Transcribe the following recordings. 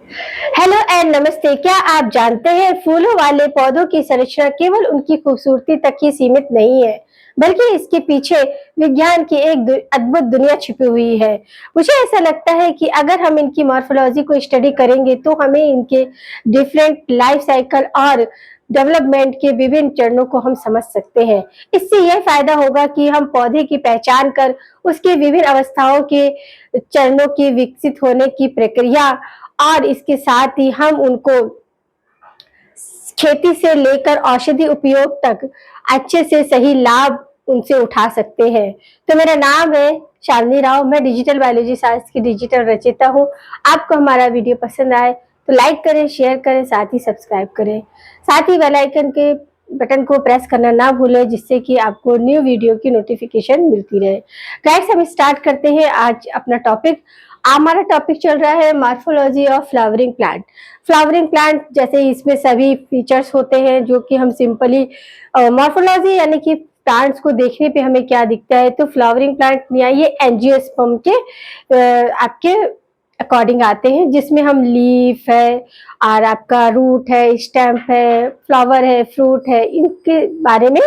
Hello and नमस्ते। क्या आप जानते हैं फूलों वाले पौधों की संरचना केवल उनकी खूबसूरती तक ही सीमित नहीं है, बल्कि इसके पीछे विज्ञान की एक अद्भुत दुनिया छिपी हुई है। मुझे ऐसा लगता है कि अगर हम इनकी मॉर्फोलॉजी को स्टडी करेंगे तो हमें इनके डिफरेंट लाइफ साइकिल और डेवलपमेंट के विभिन्न चरणों को हम समझ सकते हैं। इससे यह फायदा होगा कि हम पौधे की पहचान कर उसके विभिन्न अवस्थाओं के चरणों की विकसित होने की प्रक्रिया और इसके साथ ही हम उनको खेती से लेकर औषधि उपयोग तक अच्छे से सही लाभ उनसे उठा सकते हैं। तो मेरा नाम है शालिनी राव, मैं डिजिटल बायोलॉजी साइंस की डिजिटल रचयिता हूँ। आपको हमारा वीडियो पसंद आए तो लाइक करें, शेयर करें, साथ ही सब्सक्राइब करें। साथ ही बेल आइकन के बटन को प्रेस करना ना भूलें, जिससे कि आपको न्यू वीडियो की नोटिफिकेशन मिलती रहे। गाइस, हम स्टार्ट करते हैं आज अपना टॉपिक। हमारा टॉपिक चल रहा है morphology of flowering plant. Flowering plant जैसे इसमें सभी फीचर्स होते हैं जो कि हम सिंपली मॉर्फोलॉजी यानी कि प्लांट्स को देखने पे हमें क्या दिखता है, तो फ्लावरिंग प्लांट या ये एंजियोस्पर्म के आपके अकॉर्डिंग आते हैं, जिसमें हम लीफ है और आपका रूट है, स्टेम है, फ्लावर है, फ्रूट है, इनके बारे में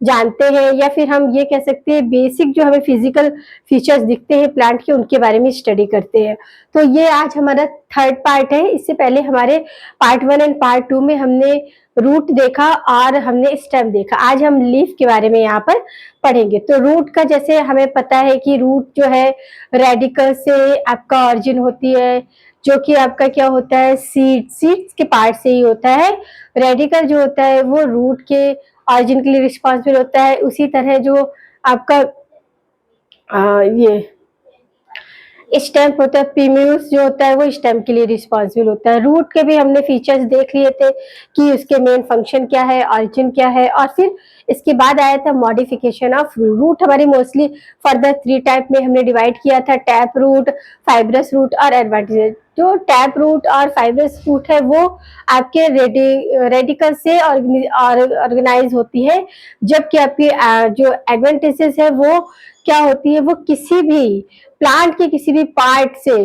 जानते हैं, या फिर हम ये कह सकते हैं बेसिक जो हमें फिजिकल फीचर्स दिखते हैं प्लांट के उनके बारे में स्टडी करते हैं। तो ये आज हमारा थर्ड पार्ट है। इससे पहले हमारे पार्ट 1 एंड पार्ट 2 में हमने रूट देखा और हमने स्टेम देखा। आज हम लीफ के बारे में यहाँ पर पढ़ेंगे। तो रूट का जैसे हमें पता है कि रूट जो है रेडिकल से आपका ऑरिजिन होती है, जो कि आपका क्या होता है सीड्स के पार्ट से ही होता है। रेडिकल जो होता है वो रूट के ऑरिजिन के लिए रिस्पॉन्सिबल होता है। उसी तरह जो आपका ये स्टेम होता है, पीम्यूस जो होता है वो स्टेम के लिए रिस्पॉन्सिबल होता है। रूट के भी हमने फीचर्स देख लिए थे कि उसके मेन फंक्शन क्या है, ऑरिजिन क्या है, और फिर इसके बाद आया था मॉडिफिकेशन ऑफ रूट। रूट हमारी मोस्टली फर्दर 3 टाइप में हमने डिवाइड किया था, टैप रूट, फाइब्रस रूट और एडवांटेज। जो टैप रूट और फाइब्रस रूट है वो आपके रेडिकल से ऑर्गेनाइज होती है, जबकि आपकी जो एडवांटेजेस है वो क्या होती है, वो किसी भी प्लांट के किसी भी पार्ट से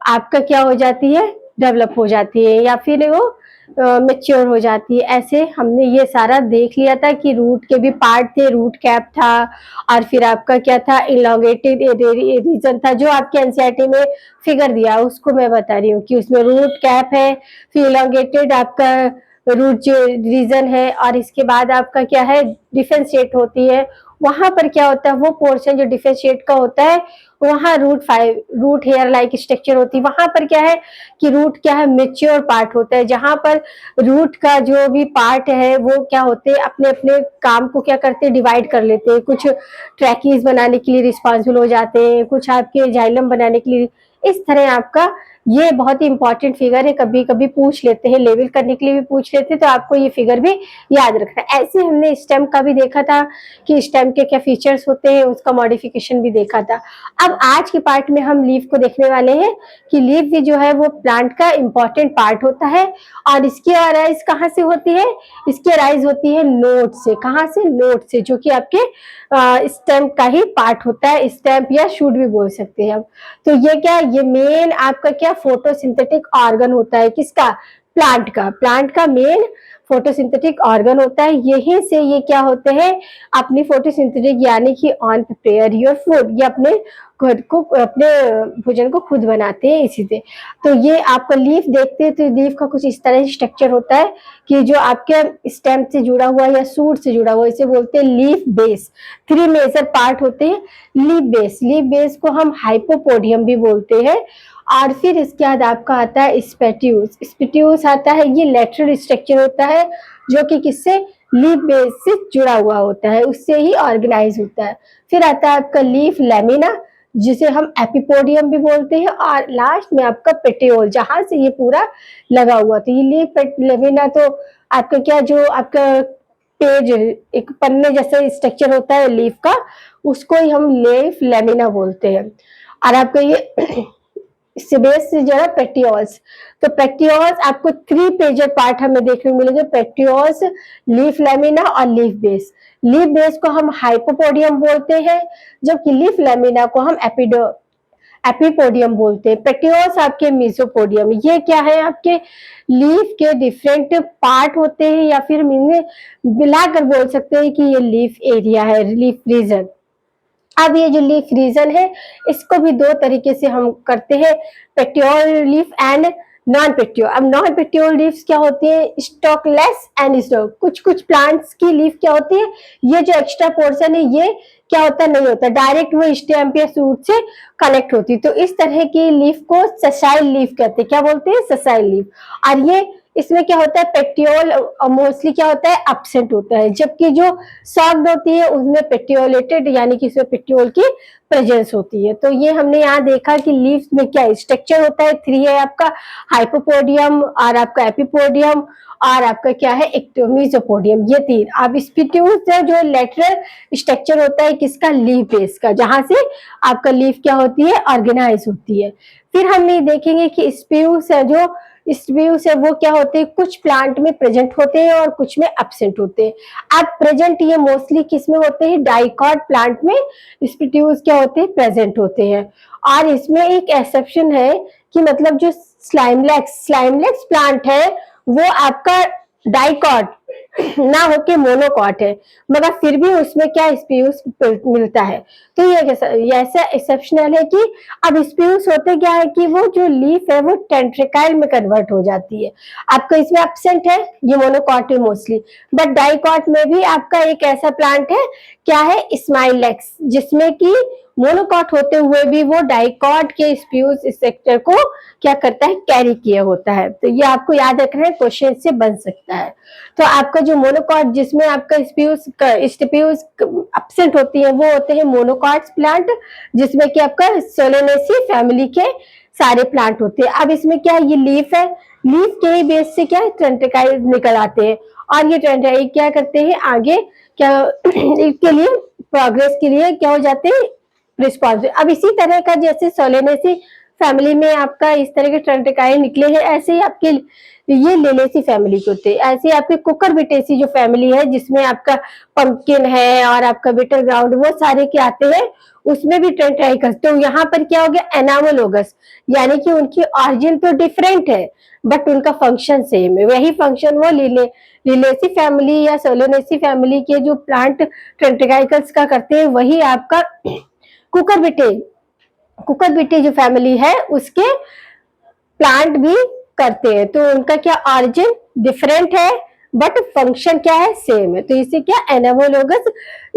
आपका क्या हो जाती है, डेवलप हो जाती है, या फिर वो मेच्योर हो जाती है। ऐसे हमने ये सारा देख लिया था कि रूट के भी पार्ट थे, रूट कैप था, और फिर आपका क्या था, इलॉन्गेटेड रीजन था। जो आपके एनसीईआरटी में फिगर दिया उसको मैं बता रही हूँ कि उसमें रूट कैप है, फिर इलॉन्गेटेड आपका रूट जो रीजन है, और इसके बाद आपका क्या है, डिफरेंशिएट होती है। वहां पर क्या होता है, वो पोर्शन जो डिफरेंशिएट का होता है वहां रूट हेयर लाइक स्ट्रक्चर होती है। वहां पर क्या है कि रूट क्या है, मेच्योर पार्ट होता है, जहां पर रूट का जो भी पार्ट है वो क्या होते हैं, अपने अपने काम को क्या करते हैं, डिवाइड कर लेते हैं। कुछ ट्रैकीज बनाने के लिए रिस्पॉन्सिबल हो जाते हैं, कुछ आपके जाइलम बनाने के लिए। इस तरह आपका ये बहुत ही इंपॉर्टेंट फिगर है, कभी कभी पूछ लेते हैं, लेवल करने के लिए भी पूछ लेते हैं, तो आपको ये फिगर भी याद रखना है। ऐसे हमने स्टेम का भी देखा था कि स्टेम के क्या फीचर्स होते हैं, उसका मॉडिफिकेशन भी देखा था। अब आज के पार्ट में हम लीफ को देखने वाले हैं कि लीफ भी जो है वो प्लांट का इंपॉर्टेंट पार्ट होता है, और इसकी अराइज कहाँ से होती है, इसकी अराइज होती है नोड से। कहाँ से, नोड से, जो कि आपके स्टेम का ही पार्ट होता है, स्टेम या शूट भी बोल सकते हैं हम। तो ये क्या, ये मेन आपका क्या फोटोसिंथेटिक ऑर्गन होता है, किसका, प्लांट का मेन फोटोसिंथेटिक ऑर्गन होता है। यही से ये क्या होते हैं, अपनी फोटोसिंथेटिक यानी कि ऑन प्रिपेयर योर फूड, ये अपने खुद को, अपने भोजन को खुद बनाते हैं इसी से। तो ये आपका लीफ देखते हैं तो लीफ का कुछ इस तरह स्ट्रक्चर होता है कि जो आपके स्टेम से जुड़ा हुआ या सूट से जुड़ा हुआ, इसे बोलते हैं लीफ बेस। 3 मेजर पार्ट होते हैं लीफ बेस को हम हाइपोपोडियम भी बोलते हैं। और फिर इसके बाद आपका आता है स्पेट्यूस आता है। ये लेटरल स्ट्रक्चर होता है जो कि किससे, लीफ बेस से जुड़ा हुआ होता है, उससे ही ऑर्गेनाइज होता है। फिर आता है आपका लीफ लेमिना, जिसे हम एपिपोडियम भी बोलते हैं, और लास्ट में आपका पेटियोल, जहां से ये पूरा लगा हुआ। तो ये लीफ लेमिना तो आपका क्या, जो आपका पेज, एक पन्ने जैसा स्ट्रक्चर होता है लीफ का, उसको ही हम लीफ लेमिना बोलते हैं। और आपका ये बेस से जो है पेटियोल्स, तो पेटियोल्स आपको 3 पेजर पार्ट हमें देखने को मिलेंगे, पेटियोल्स, लीफ लेमिना और लीफ बेस। लीफ बेस को हम हाइपोपोडियम बोलते हैं, जबकि लीफ लेमिना को हम एपिपोडियम बोलते हैं, पेटियोल्स आपके मेसोपोडियम। ये क्या है, आपके लीफ के डिफरेंट पार्ट होते हैं, या फिर मिलाकर बोल सकते हैं कि ये लीफ एरिया है, लीफ रीजन। अब ये जो लीफ रीजन है, इसको भी दो तरीके से हम करते हैं, petiole leaf and non petiole. अब नॉन पेटियोल लीव्स क्या होती है, स्टॉकलेस एंड स्टॉक। कुछ कुछ प्लांट्स की लीफ क्या होती है, ये जो एक्स्ट्रा पोर्शन है ये क्या होता नहीं होता, डायरेक्ट वो स्टेम या सूट से कनेक्ट होती है। तो इस तरह की लीफ को ससाइल लीफ कहते हैं। क्या बोलते हैं, ससाइल लीफ। और ये इसमें क्या होता है, पेटियोल मोस्टली क्या होता है, एब्सेंट होता है, जबकि जो सॉफ्ट होती है उसमें पेटियोलेटेड यानी कि इसमें पेटियोल की प्रेजेंस होती है। तो ये हमने यहाँ देखा कि लीव्स में क्या स्ट्रक्चर होता है, थ्री है आपका, हाइपोपोडियम और आपका एपिपोडियम और आपका क्या है, मेसोपोडियम, ये तीन। अब स्पिट्यूल्स जो लेटरल स्ट्रक्चर होता है किसका, लीफ बेस का, जहां से आपका लीफ क्या होती है, ऑर्गेनाइज होती है। फिर हम ये देखेंगे कि स्प्यूस है, जो स्प्यूस है वो क्या होते हैं, कुछ प्लांट में प्रेजेंट होते हैं और कुछ में एब्सेंट होते हैं। अब प्रेजेंट ये मोस्टली किस में होते हैं, डाइकॉट प्लांट में स्प्यूस क्या होते हैं, प्रेजेंट होते हैं। और इसमें एक एक्सेप्शन है कि मतलब जो स्लाइमलेक्स प्लांट है वो आपका डाइकॉट ना होके मोनोकॉट है, मगर फिर भी उसमें क्या स्प्यूस मिलता है। तो ये ऐसा एक्सेप्शनल है कि अब स्प्यूस होते क्या है कि वो जो लीफ है वो टेंट्रिकाइल में कन्वर्ट हो जाती है। आपका इसमें एब्सेंट है, ये मोनोकॉट है मोस्टली, बट डाइकॉट में भी आपका एक ऐसा प्लांट है, क्या है, स्माइलेक्स, जिसमें कि मोनोकॉट होते हुए भी वो डाइकॉट के स्प्यूस स्ट्रक्चर को क्या करता है, कैरी किया होता है। तो ये आपको याद रखना है, क्वेश्चन से बन सकता है। तो आपका जो मोनोकॉट जिसमें आपका स्प्यूस एब्सेंट होती है वो होते हैं मोनोकॉट प्लांट, जिसमें कि आपका सोलेनेसी फैमिली के सारे प्लांट होते हैं। अब इसमें क्या है, ये लीफ है, लीफ के ही बेस से क्या है, टेंट्रिकल निकल आते हैं, और ये टेंट्रिकल क्या करते हैं, आगे क्या इसके लिए प्रोग्रेस के लिए क्या हो जाते हैं, रिस्पॉन्सिबल। अब इसी तरह का जैसे सोलेनेसी फैमिली में आपका इस तरह के टेंट्रिकल निकले हैं, ऐसे ही आपके ये लेलेसी फैमिली के होते हैं। ऐसे आपके कुकुरबिटेसी जो फैमिली है, जिसमें आपका पंपकिन है और आपका बिटर ग्राउंड, वो सारे के आते हैं, उसमें भी टेंट्रिकल्स। तो यहाँ पर क्या हो गया, एनामोलोगस, यानी कि उनकी ऑरिजिन तो डिफरेंट है बट उनका फंक्शन सेम है। वही फंक्शन वो लिलेसी फैमिली या सोलोनेसी फैमिली के जो प्लांट टेंट्रिकल्स का करते हैं, वही आपका कुकुरबिटे जो फैमिली है उसके प्लांट भी करते हैं। तो उनका क्या ऑरिजिन डिफरेंट है बट फंक्शन क्या है, सेम है। तो इसे क्या, एनामोलोगस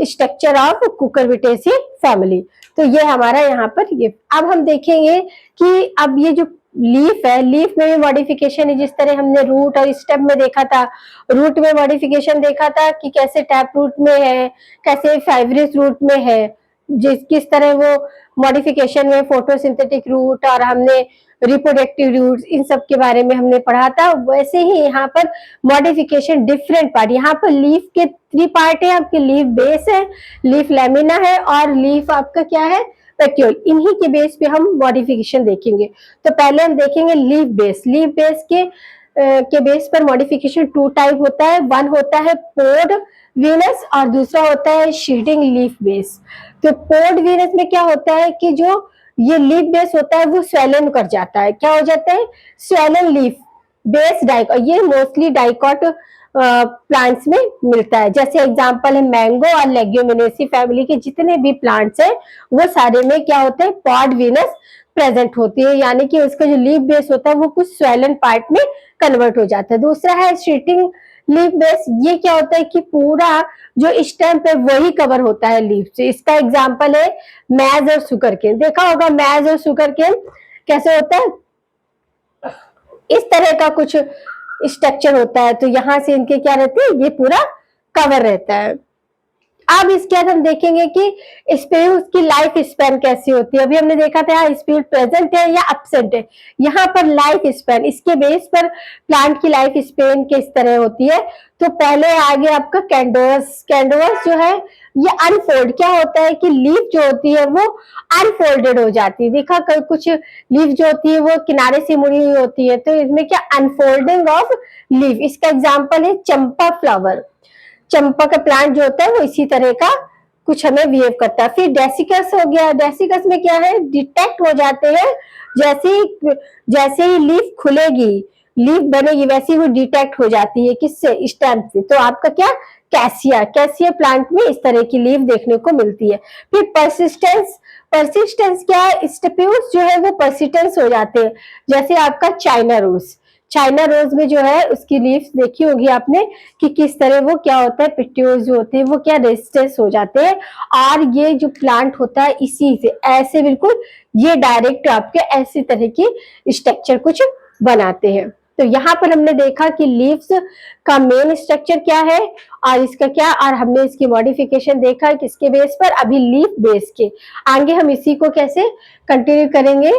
स्ट्रक्चर ऑफ कुकुरबिटेसी फैमिली। तो ये हमारा यहाँ पर ये। अब हम देखेंगे कि अब ये जो लीफ है, लीफ में भी मॉडिफिकेशन है, जिस तरह हमने रूट और स्टेम में देखा था। रूट में मॉडिफिकेशन देखा था कि कैसे टैप रूट में है, कैसे फाइब्रस रूट में है, किस तरह वो मॉडिफिकेशन में फोटोसिंथेटिक रूट और हमने रिप्रोडक्टिव रूट, इन सब के बारे में हमने पढ़ा था। वैसे ही यहाँ पर मॉडिफिकेशन डिफरेंट पार्ट, यहाँ पर लीफ के 3 पार्ट है, आपके लीफ बेस है, लीफ लेमिना है और लीफ आपका क्या है, पेटियोल। इन्हीं के बेस पे हम मॉडिफिकेशन देखेंगे। तो पहले हम देखेंगे लीफ बेस। लीफ बेस के बेस पर मॉडिफिकेशन 2 टाइप होता है, वन होता है पोड वीनस और दूसरा होता है शीडिंग लीफ बेस। तो पोड वीनस में क्या होता है कि जो ये लीफ बेस होता है वो स्वेलन कर जाता है, क्या हो जाता है, स्वेलन लीफ बेस डाइकॉट। ये मोस्टली डाइकॉट प्लांट्स में मिलता है। जैसे एग्जांपल है मैंगो और लेग्यूमिनेसी फैमिली के जितने भी प्लांट्स हैं वो सारे में क्या होते हैं, पॉड वीनस प्रेजेंट होती है, यानी कि उसका जो लीफ बेस होता है वो कुछ स्वेलन पार्ट में कन्वर्ट हो जाता है। दूसरा है शीटिंग लीफ बेस। ये क्या होता है कि पूरा जो स्टेम है वही कवर होता है लीफ से। इसका एग्जांपल है मैज और सुगर केन। देखा होगा मैज और सुगर केन कैसे होता है, इस तरह का कुछ स्ट्रक्चर होता है। तो यहाँ से इनके क्या रहते हैं, ये पूरा कवर रहता है। अब इसके बाद हम देखेंगे कि स्प्यूस की लाइफ स्पैन कैसी होती है। अभी हमने देखा था स्प्यूस प्रेजेंट है या एब्सेंट है। यहाँ पर लाइफ स्पैन, इसके बेस पर प्लांट की लाइफ स्पैन किस तरह होती है। तो पहले आगे आपका कैंडोस जो है ये अनफोल्ड, क्या होता है कि लीफ जो होती है वो अनफोल्डेड हो जाती है। देखा कुछ लीफ जो होती है वो किनारे से मुड़ी हुई होती है, तो इसमें क्या अनफोल्डिंग ऑफ लीफ। इसका एग्जाम्पल है चंपा फ्लावर। चंपा का प्लांट जो होता है वो इसी तरह का कुछ हमें बिहेव करता है। फिर डेसिकस हो गया, डेसिकस में क्या है, डिटेक्ट हो जाते हैं जैसे ही लीफ खुलेगी, लीफ बनेगी, वैसे ही वो डिटेक्ट हो जाती है, किससे, स्टेम से। तो आपका क्या, कैसिया, कैसिया प्लांट में इस तरह की लीफ देखने को मिलती है। फिर परसिस्टेंस, परसिस्टेंस क्या है, स्टेप्यूल्स जो है वो परसिस्टेंस हो जाते हैं, जैसे आपका चाइना रोज, चाइना रोज में जो है उसकी लीव्स देखी होगी आपने कि किस तरह वो क्या होता है, पिट्यूल्स जो होते हैं वो क्या रेजिस्टेंस हो जाते हैं। और ये जो प्लांट होता है इसी से ऐसे बिल्कुल ये डायरेक्ट आपके ऐसी तरह की स्ट्रक्चर कुछ बनाते हैं। तो यहाँ पर हमने देखा कि लीव्स का मेन स्ट्रक्चर क्या है और इसका क्या, और हमने इसकी मॉडिफिकेशन देखा किसके बेस पर, अभी लीफ बेस के। आगे हम इसी को कैसे कंटिन्यू करेंगे।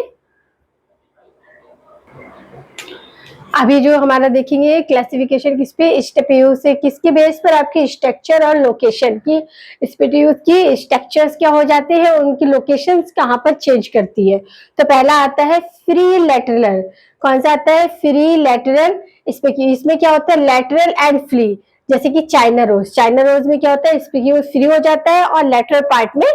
अभी जो हमारा देखेंगे क्लासिफिकेशन किस पे, स्टेप्यू से, किसके बेस पर, आपके स्ट्रक्चर और लोकेशन की, स्पेटियूज की स्ट्रक्चर्स क्या हो जाते हैं, उनकी लोकेशंस कहाँ पर चेंज करती है। तो पहला आता है फ्री लैटरल, कौन सा आता है, फ्री लैटरल। इसमें क्या होता है, लैटरल एंड फ्री, जैसे कि चाइना रोज, चाइना रोज में क्या होता है, स्पेटियूज फ्री हो जाता है और लैटरल पार्ट में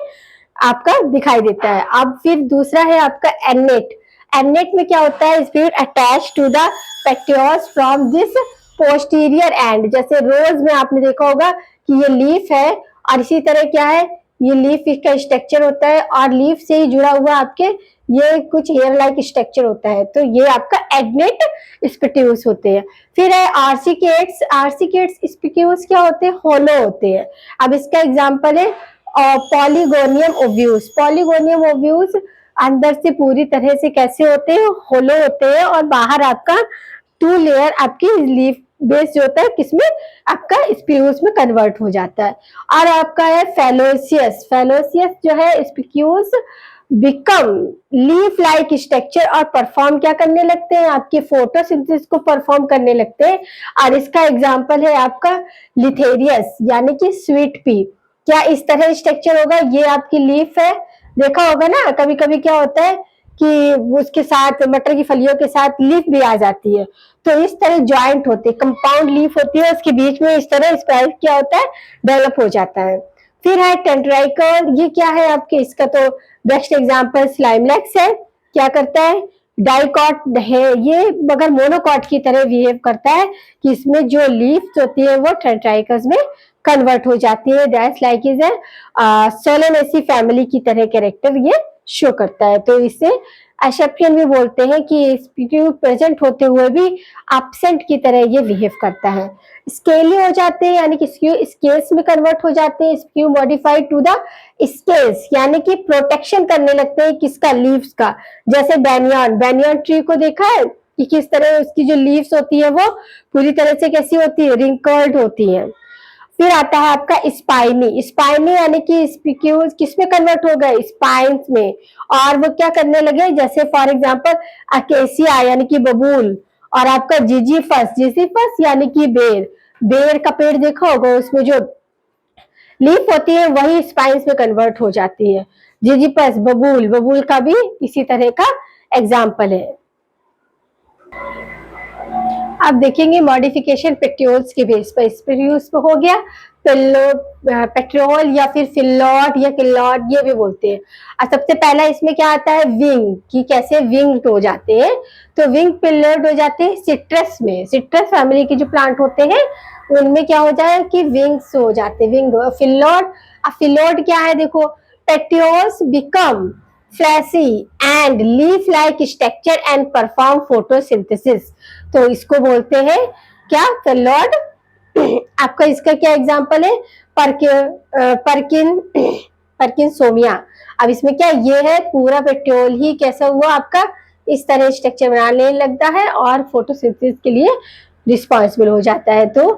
आपका दिखाई देता है। अब फिर दूसरा है आपका एनेट, एनेट में क्या होता है, spirit attach to the petioles from this posterior end, जैसे रोज में आपने देखा होगा कि ये लीफ है और इसी तरह क्या है, ये लीफ का स्ट्रक्चर होता है और लीफ से ही जुड़ा हुआ आपके ये कुछ हेयर लाइक स्ट्रक्चर होता है, तो ये आपका एडनेट स्पिट्यूस होते हैं। फिर है आर्सिकेट्स, आर्सिकेट्स स्पिट्यूस क्या होते हैं, होलो होते हैं। अब इसका एग्जांपल है पॉलीगोनियम ओव्यूस, पॉलीगोनियम ओव्यूस अंदर से पूरी तरह से कैसे होते हैं, होलो होते हैं और बाहर आपका 2 लेयर आपकी लीफ बेस जो होता है किसमें, आपका स्पिक्यूस में कन्वर्ट हो जाता है। और आपका है फेलोसियस, फेलोसियस जो है स्पिक्यूस बिकम लीफ लाइक स्ट्रक्चर और परफॉर्म क्या करने लगते हैं, आपके फोटोसिंथेसिस को परफॉर्म करने लगते हैं। और इसका एग्जांपल है आपका लिथेरियस यानी कि स्वीट पी, क्या इस तरह स्ट्रक्चर होगा, ये आपकी लीफ है, देखा होगा ना कभी कभी क्या होता है कि उसके साथ मटर की फलियों के साथ लीफ भी आ जाती है, तो इस तरह ज्वाइंट होते हैं, कंपाउंड लीफ होती है, उसके बीच में इस तरह स्पाइक क्या होता है, डेवलप हो जाता है। फिर है टेंट्राइकल, ये क्या है आपके, इसका तो बेस्ट एग्जांपल स्लाइमलैक्स है, क्या करता है, डाइकॉट है ये, मगर मोनोकॉट की तरह बिहेव करता है कि इसमें जो लीफ होती है वो टेंट्राइकल्स में कन्वर्ट हो जाती है। That's like is Solanaceae family की तरह कैरेक्टर ये शो करता है। तो इसे एशेप्शन भी बोलते हैं कि स्पीक्यू प्रेजेंट होते हुए भी एब्सेंट की तरह ये बिहेव करता है। स्केली हो जाते हैं यानी कि स्केल्स में कन्वर्ट हो जाते हैं, skew modified to the scales यानी कि प्रोटेक्शन करने लगते हैं किसका, लीव्स का। जैसे बैनियन, बैनियन ट्री को देखा है कि किस तरह उसकी जो लीव्स होती है वो पूरी तरह से कैसी होती है, रिंकल्ड होती है। फिर आता है आपका स्पाइनी, स्पाइनी यानी कि स्पिक्यूज किसमें कन्वर्ट हो गए, स्पाइन्स में, और वो क्या करने लगे, जैसे फॉर एग्जांपल अकेसिया यानी कि बबूल, और आपका जिजीफस, जिजीफस यानी कि बेर, बेर का पेड़ देखा होगा, उसमें जो लीफ होती है वही स्पाइन्स में कन्वर्ट हो जाती है। जिजीपस, बबूल, बबूल का भी इसी तरह का एग्जाम्पल है। आप देखेंगे मॉडिफिकेशन पेट्रियोल्स के बेस पर, स्पेट्यूल्स पे हो गया, पेट्रोल या फिर फिल्लॉट या किल्लॉट ये भी बोलते हैं। और सबसे पहला इसमें क्या आता है, विंग, कि कैसे विंग हो जाते हैं, तो विंग पिल्लर्ड हो जाते हैं सिट्रस में, सिट्रस फैमिली के जो प्लांट होते हैं उनमें क्या हो जाए कि विंग्स हो जाते हैं, विंग। फिल्लॉट, फिल्लॉट क्या है देखो, petioles become fleshy and leaf like structure and perform photosynthesis, तो इसको बोलते हैं क्या, फिल्लॉट। आपका इसका क्या एग्जांपल है, परकिन सोमिया। अब इसमें क्या ये है, पूरा पेट्रोल ही कैसा हुआ आपका इस तरह स्ट्रक्चर बनाने लगता है और फोटोसिंथेसिस के लिए रिस्पॉन्सिबल हो जाता है, तो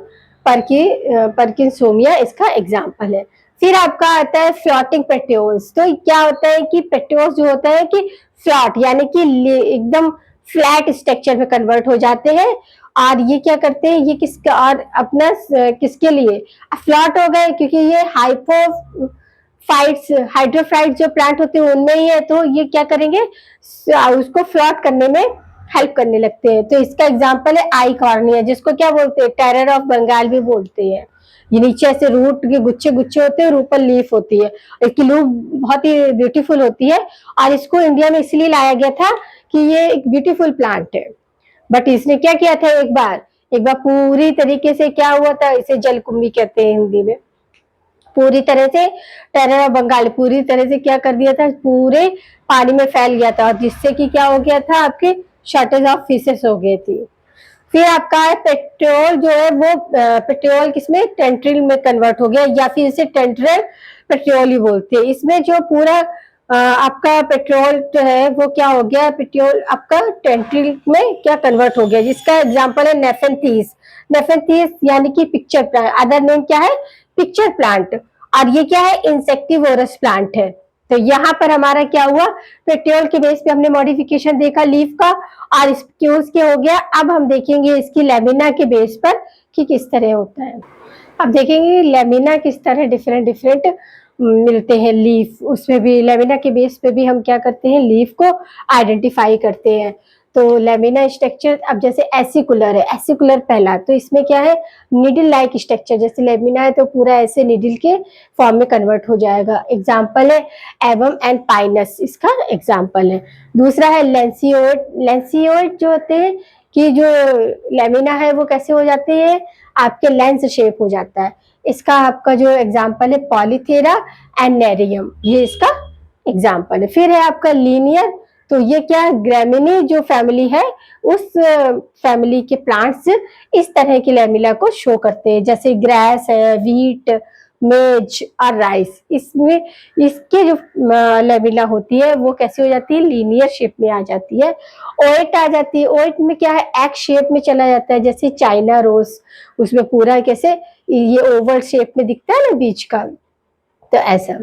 परकिन सोमिया इसका एग्जांपल है। फिर आपका आता है फ्लोटिंग पेट्रियोल्स, तो क्या होता है कि पेट्रियोल्स जो होता है कि फ्लॉट यानी कि एकदम फ्लैट स्ट्रक्चर में कन्वर्ट हो जाते हैं, और ये क्या करते हैं, ये किसका और अपना किसके लिए फ्लॉट हो गए, क्योंकि ये हाइपोफाइट्स, हाइड्रोफाइट्स जो प्लांट होते हैं उनमें ही है, तो ये क्या करेंगे उसको फ्लॉट करने में हेल्प करने लगते हैं। तो इसका एग्जांपल है आई कॉर्निया, जिसको क्या बोलते हैं, टेरर ऑफ बंगाल भी बोलते हैं। ये नीचे ऐसे रूट के गुच्छे गुच्छे होते हैं और ऊपर लीफ होती है। इसकी लुक बहुत ही ब्यूटीफुल होती है और इसको इंडिया में इसलिए लाया गया था कि ये एक ब्यूटीफुल प्लांट है। बट इसने क्या किया था, एक बार पूरी तरीके से क्या हुआ था, इसे जलकुंभी कहते हैं हिंदी में, पूरी तरह से टेरर ऑफ बंगाल पूरी तरह से क्या कर दिया था, पूरे पानी में फैल गया था और जिससे कि क्या हो गया था, आपके शॉर्टेज ऑफ फिशेस हो गई थी। फिर आपका पेट्रोल जो है वो पेट्रोल किसमें, टेंट्रिल में कन्वर्ट हो गया या फिर इसे टेंट्रल पेट्रोल ही बोलते हैं। इसमें जो पूरा आपका पेट्रोल जो है वो क्या हो गया, पेट्रोल आपका टेंट्रिल में क्या कन्वर्ट हो गया, जिसका एग्जांपल है नेफेंथीस। नेफेंथीस यानी कि पिक्चर प्लांट, अदर नेम क्या है, पिक्चर प्लांट। और ये क्या है, इंसेक्टिवोरस प्लांट है। तो यहाँ पर हमारा क्या हुआ, पेट्रोल के बेस पे हमने मॉडिफिकेशन देखा लीफ का और स्क्यूज के हो गया। अब हम देखेंगे इसकी लेमिना के बेस पर कि किस तरह होता है। अब देखेंगे लेमिना किस तरह डिफरेंट डिफरेंट मिलते हैं लीफ, उसमें भी लेमिना के बेस पे भी हम क्या करते हैं, लीफ को आइडेंटिफाई करते हैं। तो लेमिना स्ट्रक्चर, अब जैसे एसिकुलर है, एसिकुलर पहला, तो इसमें क्या है, निडल लाइक स्ट्रक्चर, जैसे लेमिना है तो पूरा ऐसे निडल के फॉर्म में कन्वर्ट हो जाएगा। एग्जाम्पल है एवम एंड पाइनस, इसका एग्जाम्पल है। दूसरा है लेंसियोइड। लेंसियोइड जो होते हैं कि जो लेमिना है वो कैसे हो जाते हैं, आपके लेंस शेप हो जाता है। इसका आपका जो एग्जाम्पल है पॉलीथेरा एंड नेरियम, ये इसका एग्जाम्पल है। फिर है आपका लीनियर, तो ये क्या, ग्रेमिनी जो फैमिली है उस फैमिली के प्लांट्स इस तरह की लेमिना को शो करते हैं, जैसे ग्रास है, वीट, मेज और राइस। इसमें इसके जो लेमिना होती है वो कैसे हो जाती है, लीनियर शेप में आ जाती है। ओएट आ जाती है, ओएट में क्या है, एक्स शेप में चला जाता है, जैसे चाइना रोज, उसमें पूरा कैसे ये ओवल शेप में दिखता है ना बीच का, तो ऐसा।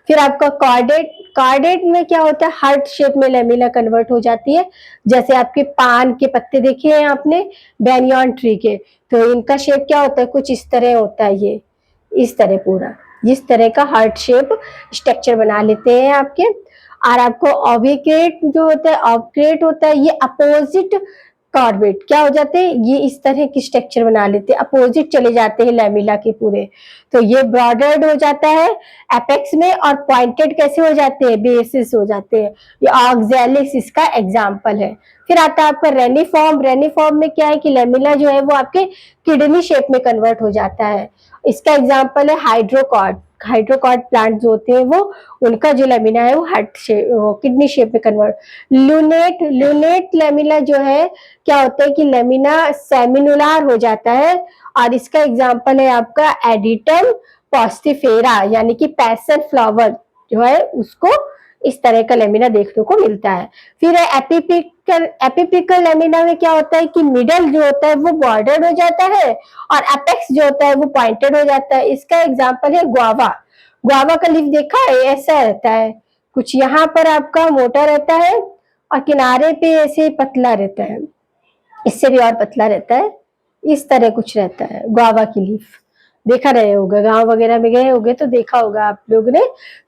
फिर आपका कार्डेट, कार्डेट में क्या होता है, हार्ट शेप में लेमिना कन्वर्ट हो जाती है, जैसे आपके पान के पत्ते देखे हैं आपने बैनियन ट्री के, तो इनका शेप क्या होता है, कुछ इस तरह होता है, ये इस तरह पूरा इस तरह का हार्ट शेप स्ट्रक्चर बना लेते हैं आपके। और आपको ऑबिक्रेट जो होता है, ऑबिक्रेट होता है, ये अपोजिट कार्बेट क्या हो जाते हैं, ये इस तरह की स्ट्रक्चर बना लेते हैं, अपोजिट चले जाते हैं लेमिना के पूरे। तो ये ब्रॉडर्ड हो जाता है एपेक्स में और पॉइंटेड कैसे हो जाते हैं, बेसिस हो जाते हैं। ये ऑक्सैलिस इसका एग्जाम्पल है। फिर आता है आपका रेनिफॉर्म। रेनिफॉर्म में क्या है कि लेमिना जो है वो आपके किडनी शेप में कन्वर्ट हो जाता है। इसका एग्जाम्पल है हाइड्रोकॉर्ड। हाइड्रोकॉर्ड प्लांट जो होते हैं वो, उनका जो लेमिना है वो हार्ट शेप, किडनी शेप में कन्वर्ट। लूनेट, लूनेट लेमिना जो है क्या होता है कि लेमिना सेमिनुलार हो जाता है और इसका एग्जाम्पल है आपका एडिटम पॉस्टिफेरा, यानी कि पैशन फ्लावर जो है उसको इस तरह का लेमिना देखने को मिलता है। फिर है एपिपिकल। एपिपिकल लेमिना में क्या होता है कि मिडल जो होता है वो बॉर्डर्ड हो जाता है और एपेक्स जो होता है वो पॉइंटेड हो जाता है। इसका एग्जाम्पल है गुआवा। गुआवा का लीफ देखा है, ऐसा रहता है, कुछ यहाँ पर आपका मोटा रहता है और किनारे पे ऐसे पतला रहता है, इससे भी और पतला रहता है, इस तरह कुछ रहता है गुआवा की लीफ। देखा रहे होगा, गांव वगैरह में गए होगे तो देखा होगा आप लोग ने।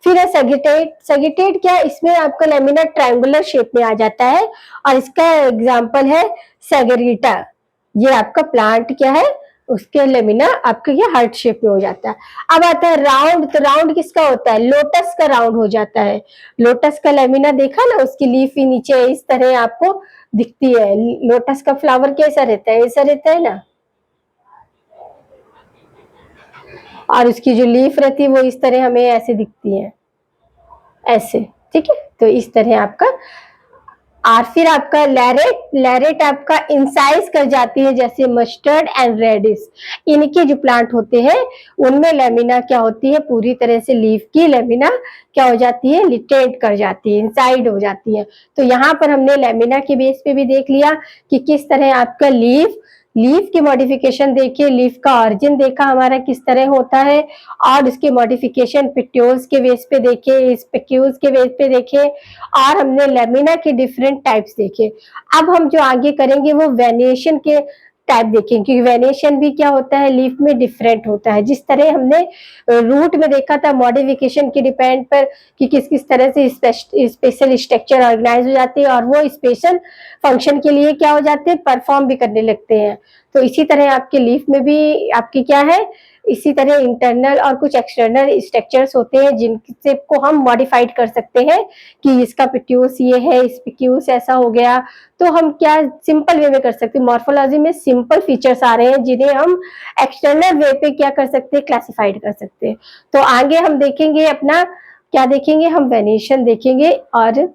फिर है सगिटेट। सगिटेट क्या, इसमें आपका लेमिना ट्रायंगुलर शेप में आ जाता है और इसका एग्जाम्पल है सैगरीटा। ये आपका प्लांट क्या है, उसके लेमिना आपका ये हार्ट शेप में हो जाता है। अब आता है राउंड। तो राउंड किसका होता है, लोटस का राउंड हो जाता है। लोटस का लेमिना देखा ना, उसकी लीफ ही नीचे इस तरह आपको दिखती है। लोटस का फ्लावर कैसा रहता है, ऐसा रहता है ना, और उसकी जो लीफ रहती है वो इस तरह हमें ऐसे दिखती है, ऐसे, ठीक है। तो इस तरह आपका। और फिर आपका लैरेट। लैरेट आपका इंसाइज कर जाती है, जैसे मस्टर्ड एंड रेडिस, इनके जो प्लांट होते हैं उनमें लेमिना क्या होती है, पूरी तरह से लीफ की लेमिना क्या हो जाती है, लिटेट कर जाती है, इंसाइड हो जाती है। तो यहाँ पर हमने लेमिना के बेस पे भी देख लिया कि किस तरह आपका लीफ की मॉडिफिकेशन देखिए, लीफ का ऑरिजिन देखा हमारा किस तरह होता है, और उसके मॉडिफिकेशन पिट्यूल्स के बेस पे देखे, स्पेक्यूल्स के बेस पे देखे, और हमने लेमिना के डिफरेंट टाइप्स देखे। अब हम जो आगे करेंगे वो वेरिएशन के टाइप देखेंगे, क्योंकि वेरिएशन भी क्या होता है लीफ में डिफरेंट होता है। जिस तरह हमने रूट में देखा था मॉडिफिकेशन के डिपेंड पर कि किस किस तरह से स्पेशल स्ट्रक्चर ऑर्गेनाइज हो जाते हैं और वो स्पेशल फंक्शन के लिए क्या हो जाते हैं, परफॉर्म भी करने लगते हैं। तो इसी तरह आपके लीफ में भी आपकी क्या है, इसी तरह इंटरनल और कुछ एक्सटर्नल स्ट्रक्चर्स होते हैं जिनसे को हम मॉडिफाइड कर सकते हैं कि इसका पिट्यूस ये है, इस पिट्यूस ऐसा हो गया। तो हम क्या सिंपल वे में कर सकते हैं, मॉर्फोलॉजी में सिंपल फीचर्स आ रहे हैं जिन्हें हम एक्सटर्नल वे पे क्या कर सकते हैं, क्लासिफाइड कर सकते हैं। तो आगे हम देखेंगे अपना क्या देखेंगे, हम वेरिएशन देखेंगे और